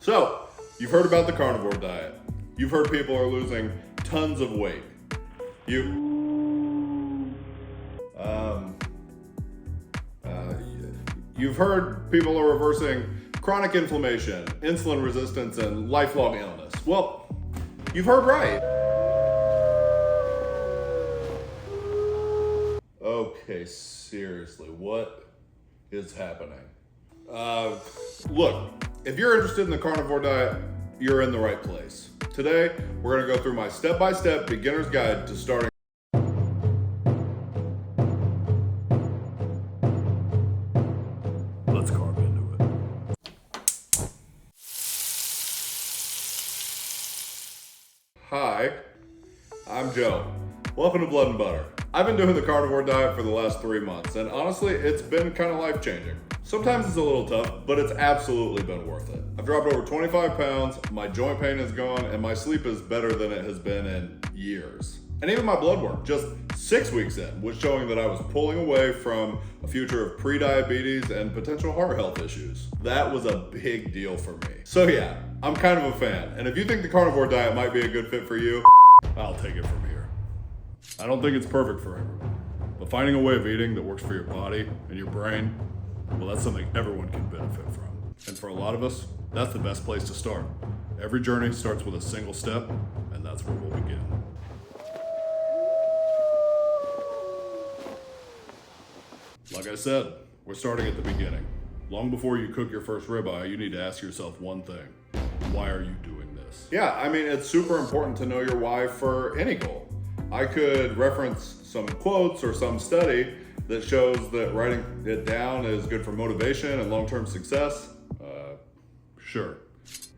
So, you've heard about the carnivore diet. You've heard people are losing tons of weight. You've heard people are reversing chronic inflammation, insulin resistance, and lifelong illness. Well, you've heard right. Okay, seriously, what is happening? Look, if you're interested in the carnivore diet, you're in the right place. Today, we're gonna go through my step-by-step beginner's guide to starting. Let's carve into it. Hi, I'm Joe. Welcome to Blood and Butter. I've been doing the carnivore diet for the last 3 months, and honestly, it's been kind of life-changing. Sometimes it's a little tough, but it's absolutely been worth it. I've dropped over 25 pounds, my joint pain is gone, and my sleep is better than it has been in years. And even my blood work, just 6 weeks in, was showing that I was pulling away from a future of pre-diabetes and potential heart health issues. That was a big deal for me. So yeah, I'm kind of a fan, and if you think the carnivore diet might be a good fit for you, I'll take it from here. I don't think it's perfect for everyone, but finding a way of eating that works for your body and your brain, well, that's something everyone can benefit from. And for a lot of us, that's the best place to start. Every journey starts with a single step, and that's where we'll begin. Like I said, we're starting at the beginning. Long before you cook your first ribeye, you need to ask yourself one thing. Why are you doing this? Yeah, I mean, it's super important to know your why for any goal. I could reference some quotes or some study that shows that writing it down is good for motivation and long-term success. Sure,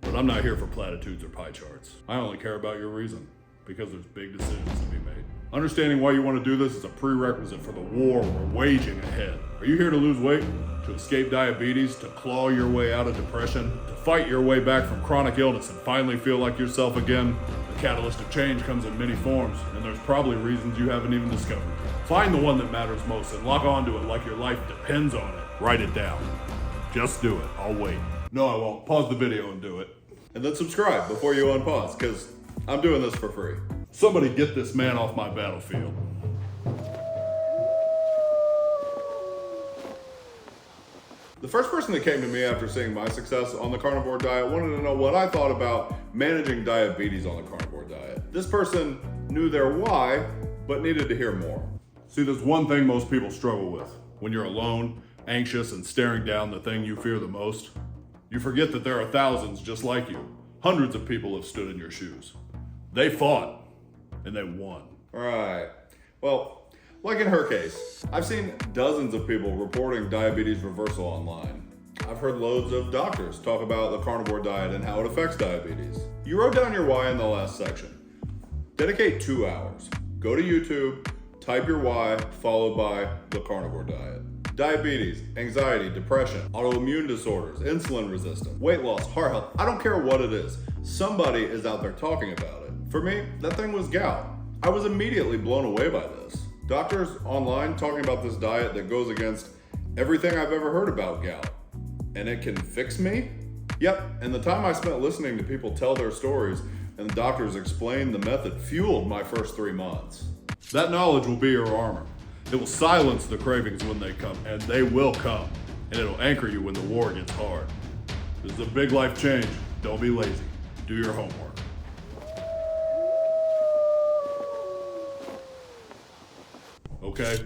but I'm not here for platitudes or pie charts. I only care about your reason, because there's big decisions to be made. Understanding why you want to do this is a prerequisite for the war we're waging ahead. Are you here to lose weight, to escape diabetes, to claw your way out of depression, to fight your way back from chronic illness and finally feel like yourself again? The catalyst of change comes in many forms, and there's probably reasons you haven't even discovered. Find the one that matters most and lock onto it like your life depends on it. Write it down. Just do it. I'll wait. No, I won't. Pause the video and do it. And then subscribe before you unpause, because I'm doing this for free. Somebody get this man off my battlefield. The first person that came to me after seeing my success on the carnivore diet wanted to know what I thought about managing diabetes on the carnivore diet. This person knew their why, but needed to hear more. See, there's one thing most people struggle with. When you're alone, anxious, and staring down the thing you fear the most, you forget that there are thousands just like you. Hundreds of people have stood in your shoes. They fought, and they won. Right. Well, like in her case, I've seen dozens of people reporting diabetes reversal online. I've heard loads of doctors talk about the carnivore diet and how it affects diabetes. You wrote down your why in the last section. Dedicate 2 hours. Go to YouTube, type your why, followed by the carnivore diet. Diabetes, anxiety, depression, autoimmune disorders, insulin resistance, weight loss, heart health, I don't care what it is. Somebody is out there talking about it. For me, that thing was gout. I was immediately blown away by this. Doctors online talking about this diet that goes against everything I've ever heard about gout. And it can fix me? Yep, and the time I spent listening to people tell their stories and the doctors explain the method fueled my first 3 months. That knowledge will be your armor. It will silence the cravings when they come, and they will come. And it'll anchor you when the war gets hard. This is a big life change. Don't be lazy. Do your homework. Okay,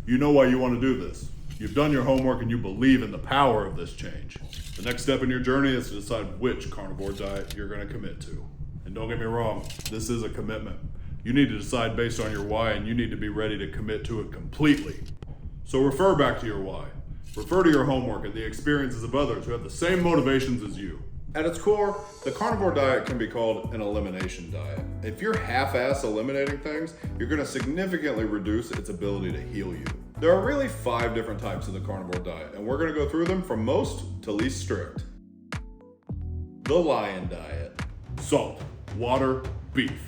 you know why you want to do this. You've done your homework and you believe in the power of this change. The next step in your journey is to decide which carnivore diet you're going to commit to. And don't get me wrong, this is a commitment. You need to decide based on your why, and you need to be ready to commit to it completely. So refer back to your why. Refer to your homework and the experiences of others who have the same motivations as you. At its core, the carnivore diet can be called an elimination diet. If you're half-ass eliminating things, you're going to significantly reduce its ability to heal you. There are really 5 different types of the carnivore diet, and we're going to go through them from most to least strict. The lion diet. Salt, water, beef,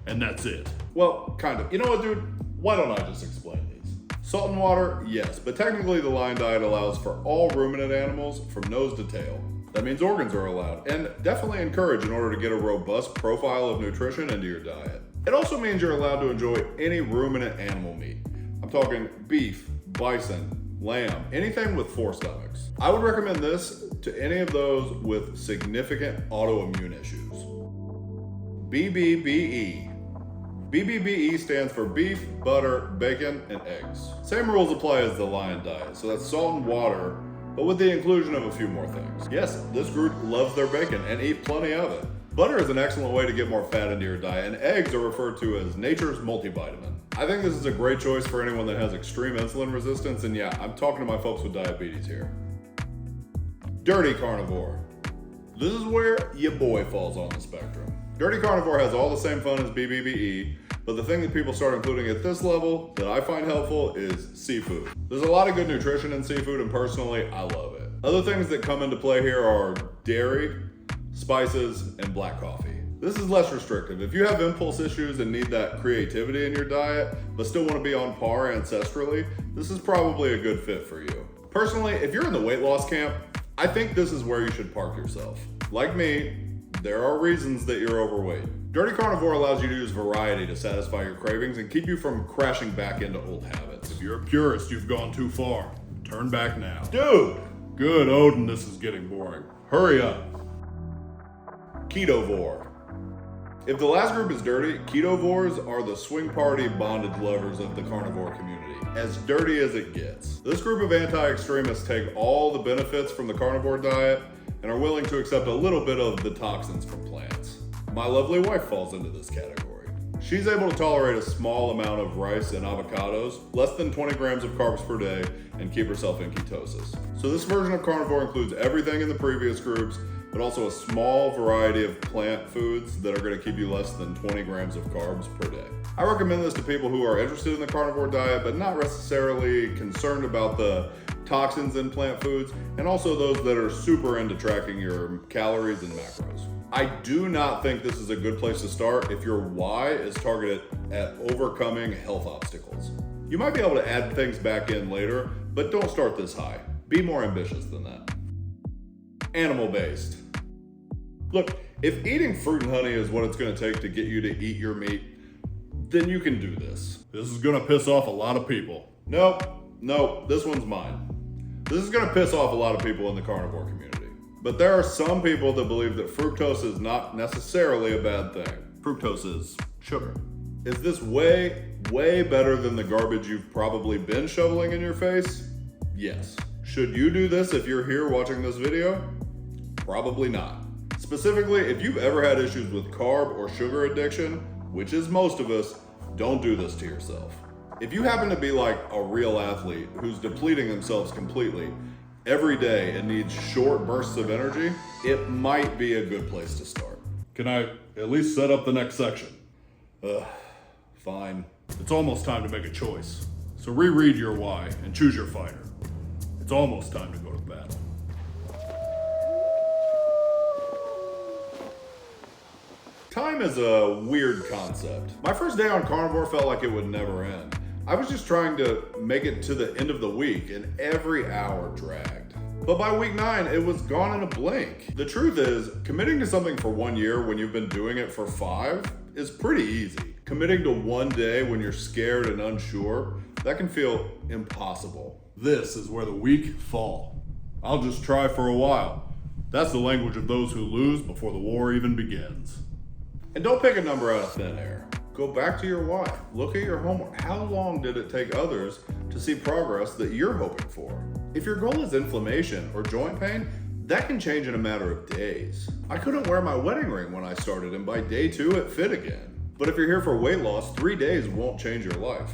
and that's it. Well, kind of. You know what, dude? Why don't I just explain these? Salt and water, yes, but technically the lion diet allows for all ruminant animals from nose to tail. That means organs are allowed, and definitely encouraged in order to get a robust profile of nutrition into your diet. It also means you're allowed to enjoy any ruminant animal meat. I'm talking beef, bison, lamb, anything with 4 stomachs. I would recommend this to any of those with significant autoimmune issues. BBBE. BBBE stands for beef, butter, bacon, and eggs. Same rules apply as the lion diet, so that's salt and water, but with the inclusion of a few more things. Yes, this group loves their bacon and eat plenty of it. Butter is an excellent way to get more fat into your diet, and eggs are referred to as nature's multivitamin. I think this is a great choice for anyone that has extreme insulin resistance, and yeah, I'm talking to my folks with diabetes here. Dirty carnivore. This is where your boy falls on the spectrum. Dirty carnivore has all the same fun as BBBE, but the thing that people start including at this level that I find helpful is seafood. There's a lot of good nutrition in seafood, and personally, I love it. Other things that come into play here are dairy, spices, and black coffee. This is less restrictive. If you have impulse issues and need that creativity in your diet, but still want to be on par ancestrally, this is probably a good fit for you. Personally, if you're in the weight loss camp, I think this is where you should park yourself. Like me, there are reasons that you're overweight. Dirty carnivore allows you to use variety to satisfy your cravings and keep you from crashing back into old habits. If you're a purist, you've gone too far. Turn back now. Dude! Good Odin, this is getting boring. Hurry up. Ketovore. If the last group is dirty, ketovores are the swing party bondage lovers of the carnivore community. As dirty as it gets. This group of anti-extremists take all the benefits from the carnivore diet and are willing to accept a little bit of the toxins from plants. My lovely wife falls into this category. She's able to tolerate a small amount of rice and avocados, less than 20 grams of carbs per day, and keep herself in ketosis. So this version of carnivore includes everything in the previous groups, but also a small variety of plant foods that are going to keep you less than 20 grams of carbs per day. I recommend this to people who are interested in the carnivore diet, but not necessarily concerned about the toxins in plant foods, and also those that are super into tracking your calories and macros. I do not think this is a good place to start if your why is targeted at overcoming health obstacles. You might be able to add things back in later, but don't start this high. Be more ambitious than that. Animal-based. Look, if eating fruit and honey is what it's going to take to get you to eat your meat, then you can do this. This is gonna piss off a lot of people. Nope, this one's mine. This is going to piss off a lot of people in the carnivore community. But there are some people that believe that fructose is not necessarily a bad thing. Fructose is sugar. Is this way better than the garbage you've probably been shoveling in your face? Yes. Should you do this if you're here watching this video? Probably not. Specifically, if you've ever had issues with carb or sugar addiction, which is most of us, don't do this to yourself. If you happen to be like a real athlete who's depleting themselves completely every day and needs short bursts of energy, it might be a good place to start. Can I at least set up the next section? Fine. It's almost time to make a choice. So reread your why and choose your fighter. It's almost time to go to battle. Time is a weird concept. My first day on carnivore felt like it would never end. I was just trying to make it to the end of the week, and every hour dragged. But by week 9, it was gone in a blink. The truth is, committing to something for 1 year when you've been doing it for 5 is pretty easy. Committing to 1 day when you're scared and unsure, that can feel impossible. This is where the weak fall. I'll just try for a while. That's the language of those who lose before the war even begins. And don't pick a number out of thin air. Go back to your why. Look at your homework. How long did it take others to see progress that you're hoping for? If your goal is inflammation or joint pain, that can change in a matter of days. I couldn't wear my wedding ring when I started, and by day 2, it fit again. But if you're here for weight loss, 3 days won't change your life.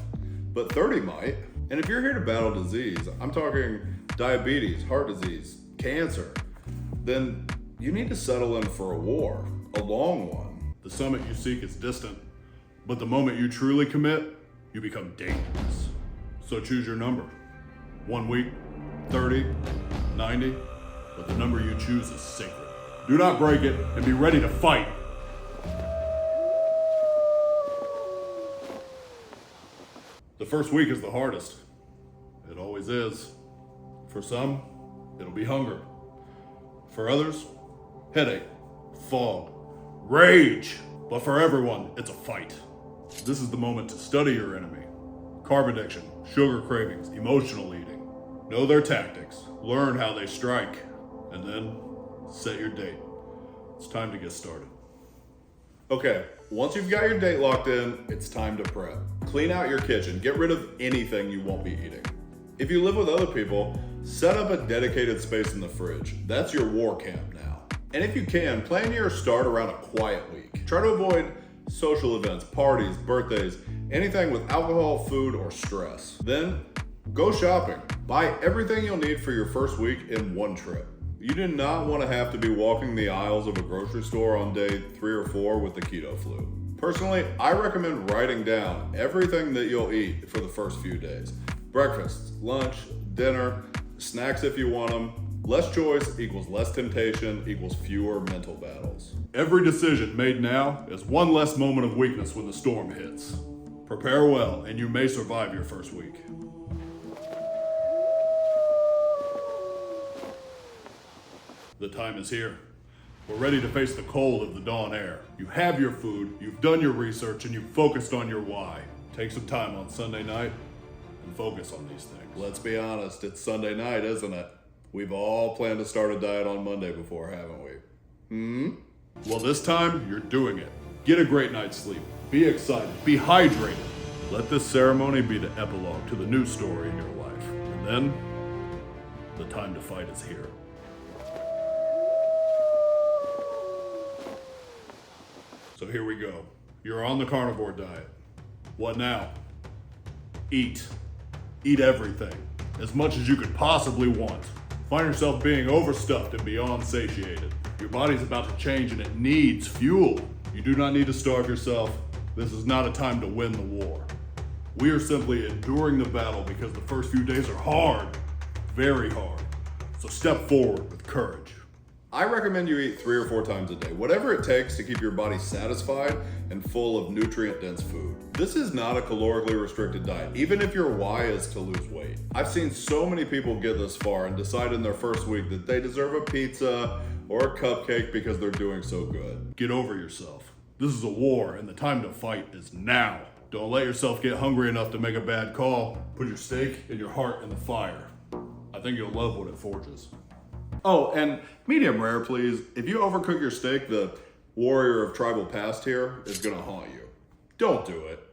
But 30 might. And if you're here to battle disease, I'm talking diabetes, heart disease, cancer, then you need to settle in for a war, a long one. The summit you seek is distant, but the moment you truly commit, you become dangerous. So choose your number. 1 week, 30, 90, but the number you choose is sacred. Do not break it and be ready to fight. The first week is the hardest. It always is. For some, it'll be hunger. For others, headache, fog, rage. But for everyone, it's a fight. This is the moment to study your enemy. Carb addiction, sugar cravings, emotional eating. Know their tactics, learn how they strike, and then set your date. It's time to get started. Okay, once you've got your date locked in, it's time to prep. Clean out your kitchen, get rid of anything you won't be eating. If you live with other people, set up a dedicated space in the fridge. That's your war camp now. And if you can, plan your start around a quiet week. Try to avoid social events, parties, birthdays, anything with alcohol, food, or stress. Then, go shopping. Buy everything you'll need for your first week in one trip. You do not want to have to be walking the aisles of a grocery store on day 3 or 4 with the keto flu. Personally, I recommend writing down everything that you'll eat for the first few days. Breakfast, lunch, dinner, snacks if you want them. Less choice equals less temptation equals fewer mental battles. Every decision made now is one less moment of weakness when the storm hits. Prepare well, and you may survive your first week. The time is here. We're ready to face the cold of the dawn air. You have your food, you've done your research, and you've focused on your why. Take some time on Sunday night and focus on these things. Let's be honest, it's Sunday night, isn't it? We've all planned to start a diet on Monday before, haven't we? Well, this time, you're doing it. Get a great night's sleep. Be excited. Be hydrated. Let this ceremony be the epilogue to the new story in your life. And then, the time to fight is here. So here we go. You're on the carnivore diet. What now? Eat. Eat everything. As much as you could possibly want. Find yourself being overstuffed and beyond satiated. Your body's about to change and it needs fuel. You do not need to starve yourself. This is not a time to win the war. We are simply enduring the battle because the first few days are hard. Very hard. So step forward with courage. I recommend you eat 3 or 4 times a day, whatever it takes to keep your body satisfied and full of nutrient-dense food. This is not a calorically restricted diet, even if your why is to lose weight. I've seen so many people get this far and decide in their first week that they deserve a pizza or a cupcake because they're doing so good. Get over yourself. This is a war, and the time to fight is now. Don't let yourself get hungry enough to make a bad call. Put your stake and your heart in the fire. I think you'll love what it forges. Oh, and medium rare, please. If you overcook your steak, the warrior of tribal past here is gonna haunt you. Don't do it.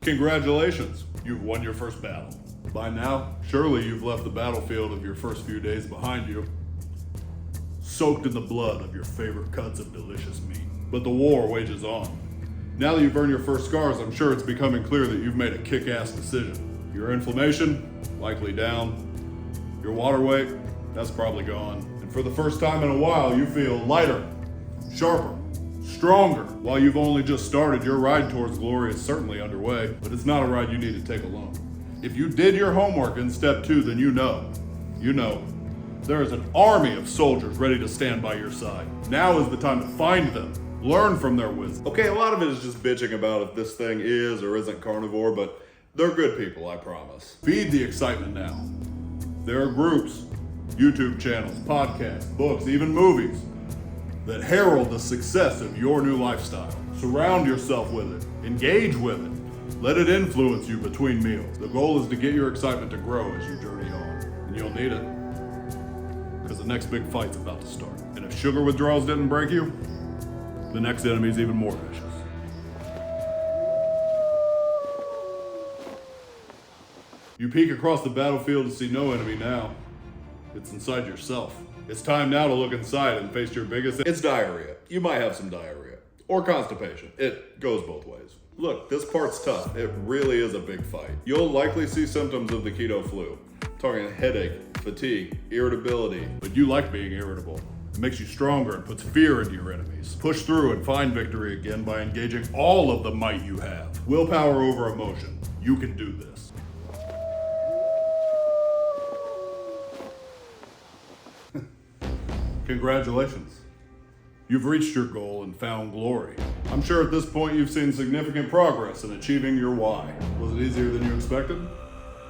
Congratulations, you've won your first battle. By now, surely you've left the battlefield of your first few days behind you, soaked in the blood of your favorite cuts of delicious meat. But the war wages on. Now that you've earned your first scars, I'm sure it's becoming clear that you've made a kick-ass decision. Your inflammation, likely down. Your water weight, that's probably gone. And for the first time in a while, you feel lighter, sharper, stronger. While you've only just started, your ride towards glory is certainly underway, but it's not a ride you need to take alone. If you did your homework in step 2, then you know, there is an army of soldiers ready to stand by your side. Now is the time to find them, learn from their wisdom. Okay, a lot of it is just bitching about if this thing is or isn't carnivore, but they're good people, I promise. Feed the excitement now. There are groups, YouTube channels, podcasts, books, even movies that herald the success of your new lifestyle. Surround yourself with it. Engage with it. Let it influence you between meals. The goal is to get your excitement to grow as you journey on. And you'll need it, because the next big fight's about to start. And if sugar withdrawals didn't break you, the next enemy's even more vicious. You peek across the battlefield to see no enemy now. It's inside yourself. It's time now to look inside and face your biggest... It's diarrhea. You might have some diarrhea. Or constipation. It goes both ways. Look, this part's tough. It really is a big fight. You'll likely see symptoms of the keto flu. Talking headache, fatigue, irritability. But you like being irritable. It makes you stronger and puts fear into your enemies. Push through and find victory again by engaging all of the might you have. Willpower over emotion. You can do this. Congratulations. You've reached your goal and found glory. I'm sure at this point you've seen significant progress in achieving your why. Was it easier than you expected?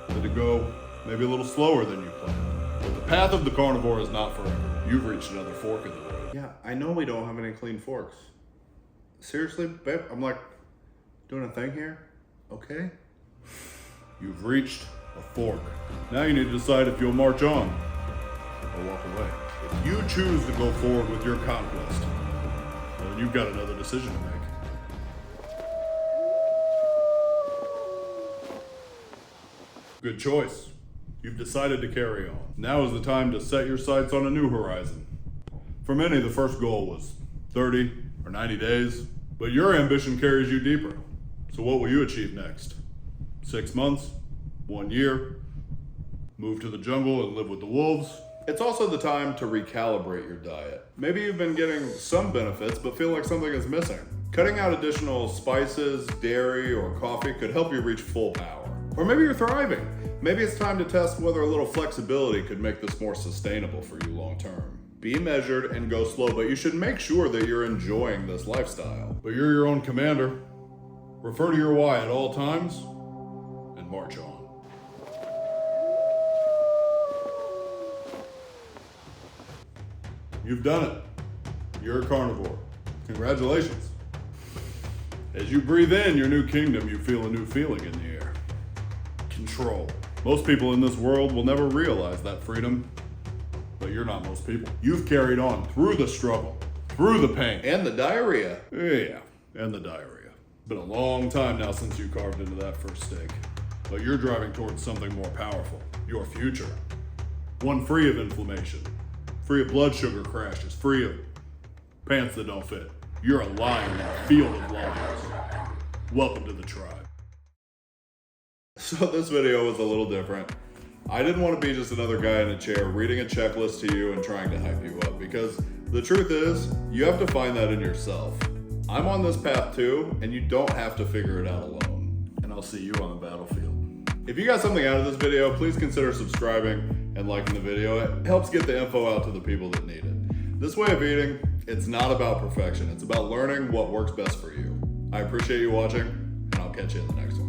Did it go maybe a little slower than you planned. But the path of the carnivore is not for everyone. You've reached another fork in the road. Yeah, I know we don't have any clean forks. Seriously, babe? I'm like doing a thing here? Okay. You've reached a fork. Now you need to decide if you'll march on or walk away. If you choose to go forward with your conquest, well, then you've got another decision to make. Good choice. You've decided to carry on. Now is the time to set your sights on a new horizon. For many, the first goal was 30 or 90 days, but your ambition carries you deeper. So what will you achieve next? 6 months? 1 year? Move to the jungle and live with the wolves? It's also the time to recalibrate your diet. Maybe you've been getting some benefits, but feel like something is missing. Cutting out additional spices, dairy, or coffee could help you reach full power. Or maybe you're thriving. Maybe it's time to test whether a little flexibility could make this more sustainable for you long term. Be measured and go slow, but you should make sure that you're enjoying this lifestyle. But you're your own commander. Refer to your why at all times and march on. You've done it. You're a carnivore. Congratulations. As you breathe in your new kingdom, you feel a new feeling in the air. Control. Most people in this world will never realize that freedom, but you're not most people. You've carried on through the struggle, through the pain. And the diarrhea. Yeah, and the diarrhea. Been a long time now since you carved into that first steak, but you're driving towards something more powerful. Your future. One free of inflammation, free of blood sugar crashes, free of pants that don't fit. You're a lion in a field of lions. Welcome to the tribe. So this video was a little different. I didn't want to be just another guy in a chair reading a checklist to you and trying to hype you up, because the truth is, you have to find that in yourself. I'm on this path too, and you don't have to figure it out alone. And I'll see you on the battlefield. If you got something out of this video, please consider subscribing and liking the video. It helps get the info out to the people that need it. This way of eating, it's not about perfection. It's about learning what works best for you. I appreciate you watching, and I'll catch you in the next one.